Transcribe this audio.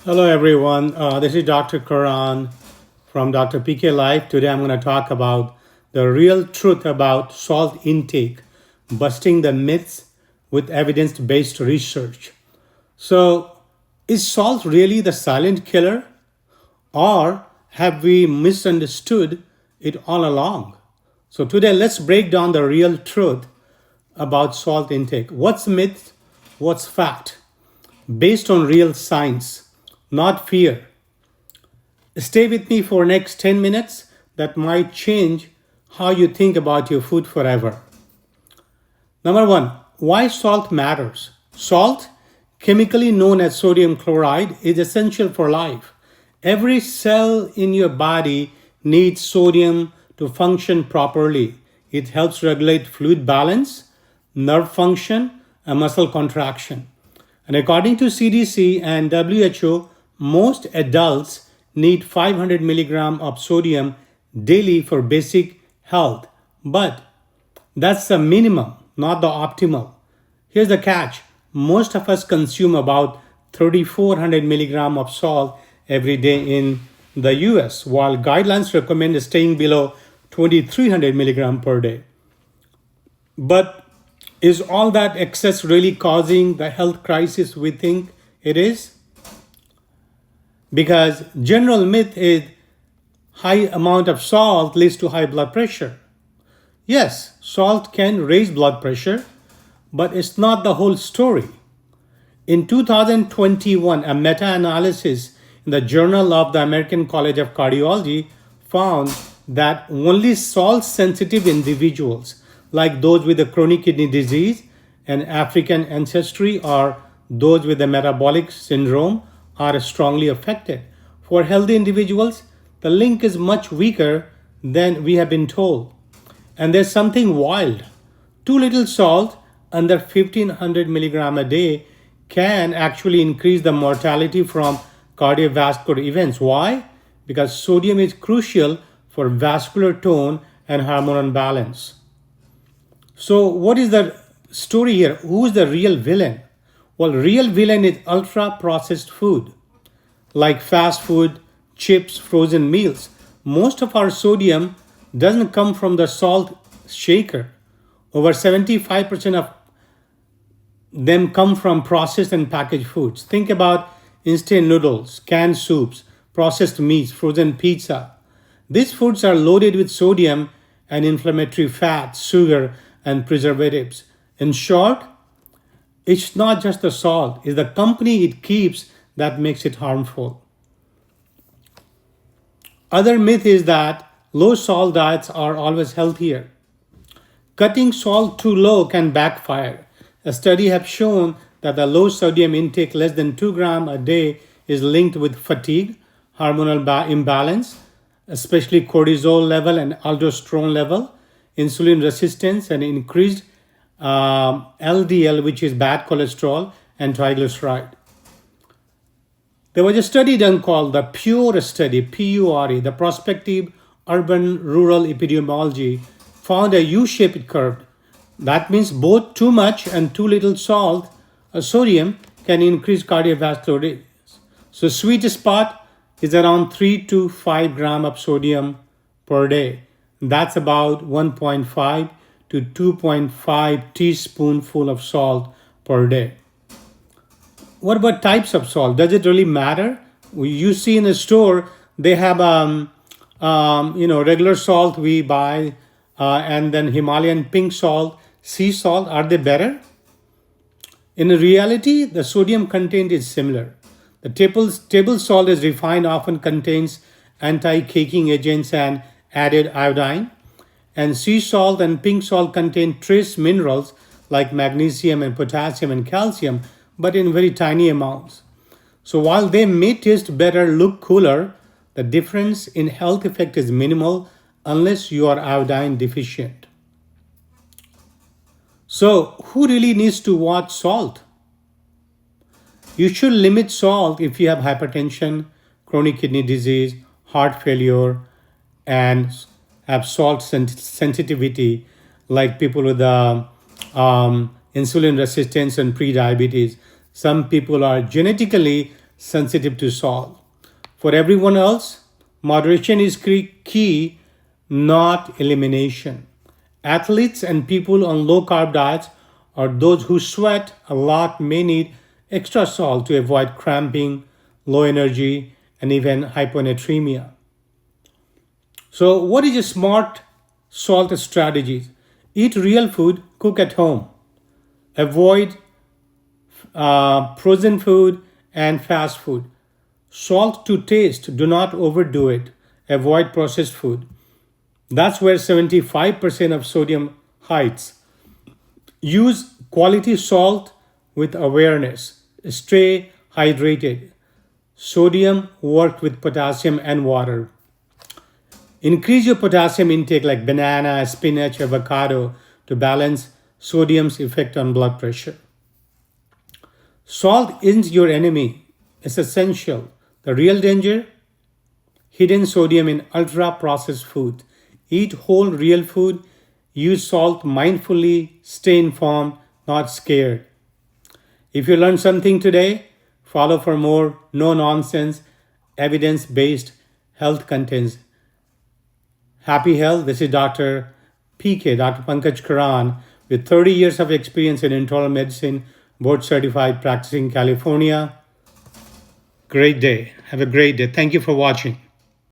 Hello, everyone. This is Dr. Karan from DrPKlyfe. Today, I'm going to talk about the real truth about salt intake, busting the myths with evidence based research. So, is salt really the silent killer, or have we misunderstood it all along? So, today, let's break down the real truth about salt intake. What's myth? What's fact? Based on real science, not fear. Stay with me for next 10 minutes that might change how you think about your food forever. Number 1, why salt matters. Salt, chemically known as sodium chloride, is essential for life. Every cell in your body needs sodium to function properly. It helps regulate fluid balance, nerve function, and muscle contraction. And according to CDC and WHO, most adults need 500 milligram of sodium daily for basic health. But that's the minimum, not the optimal. Here's the catch. Most of us consume about 3,400 milligram of salt every day in the US, while guidelines recommend staying below 2,300 milligram per day. But is all that excess really causing the health crisis we think it is? Because general myth is high amount of salt leads to high blood pressure. Yes, salt can raise blood pressure, but it's not the whole story. In 2021, a meta-analysis in the Journal of the American College of Cardiology found that only salt-sensitive individuals, like those with a chronic kidney disease and African ancestry or those with a metabolic syndrome, are strongly affected. For healthy individuals, the link is much weaker than we have been told. And there's something wild. Too little salt, under 1500 milligram a day, can actually increase the mortality from cardiovascular events. Why? Because sodium is crucial for vascular tone and hormonal balance. So what is the story here? Who is the real villain? Well, real villain is ultra processed food like fast food, chips, frozen meals. Most of our sodium doesn't come from the salt shaker. Over 75% of them come from processed and packaged foods. Think about instant noodles, canned soups, processed meats, frozen pizza. These foods are loaded with sodium and inflammatory fats, sugar, and preservatives. In short, it's not just the salt, it's the company it keeps that makes it harmful. Other myth is that low salt diets are always healthier. Cutting salt too low can backfire. A study has shown that the low sodium intake, less than 2 grams a day, is linked with fatigue, hormonal imbalance, especially cortisol level and aldosterone level, insulin resistance, and increased LDL, which is bad cholesterol, and triglyceride. There was a study done called the PURE study, PURE, the Prospective Urban Rural Epidemiology, found a U-shaped curve. That means both too much and too little salt or sodium can increase cardiovascular risk. So sweet spot is around 3 to 5 grams of sodium per day. That's about 1.5 to 2.5 teaspoonful of salt per day. What about types of salt? Does it really matter? You see in a store, they have regular salt we buy, and then Himalayan pink salt, sea salt. Are they better? In reality, the sodium content is similar. The table salt is refined, often contains anti-caking agents and added iodine. And sea salt and pink salt contain trace minerals like magnesium and potassium and calcium, but in very tiny amounts. So while they may taste better, look cooler, the difference in health effect is minimal unless you are iodine deficient. So who really needs to watch salt? You should limit salt if you have hypertension, chronic kidney disease, heart failure, and have salt sensitivity, like people with insulin resistance and pre-diabetes. Some people are genetically sensitive to salt. For everyone else, moderation is key, not elimination. Athletes and people on low carb diets or those who sweat a lot may need extra salt to avoid cramping, low energy, and even hyponatremia. So, what is a smart salt strategy? Eat real food, cook at home. Avoid frozen food and fast food. Salt to taste, do not overdo it. Avoid processed food. That's where 75% of sodium hides. Use quality salt with awareness. Stay hydrated. Sodium worked with potassium and water. Increase your potassium intake like banana, spinach, avocado to balance sodium's effect on blood pressure. Salt isn't your enemy. It's essential. The real danger? Hidden sodium in ultra-processed food. Eat whole real food. Use salt mindfully. Stay informed, not scared. If you learned something today, follow for more no-nonsense, evidence-based health contents. Happy health. This is Dr. Pankaj Karan, with 30 years of experience in internal medicine, board certified, practicing California. Great day. Have a great day. Thank you for watching.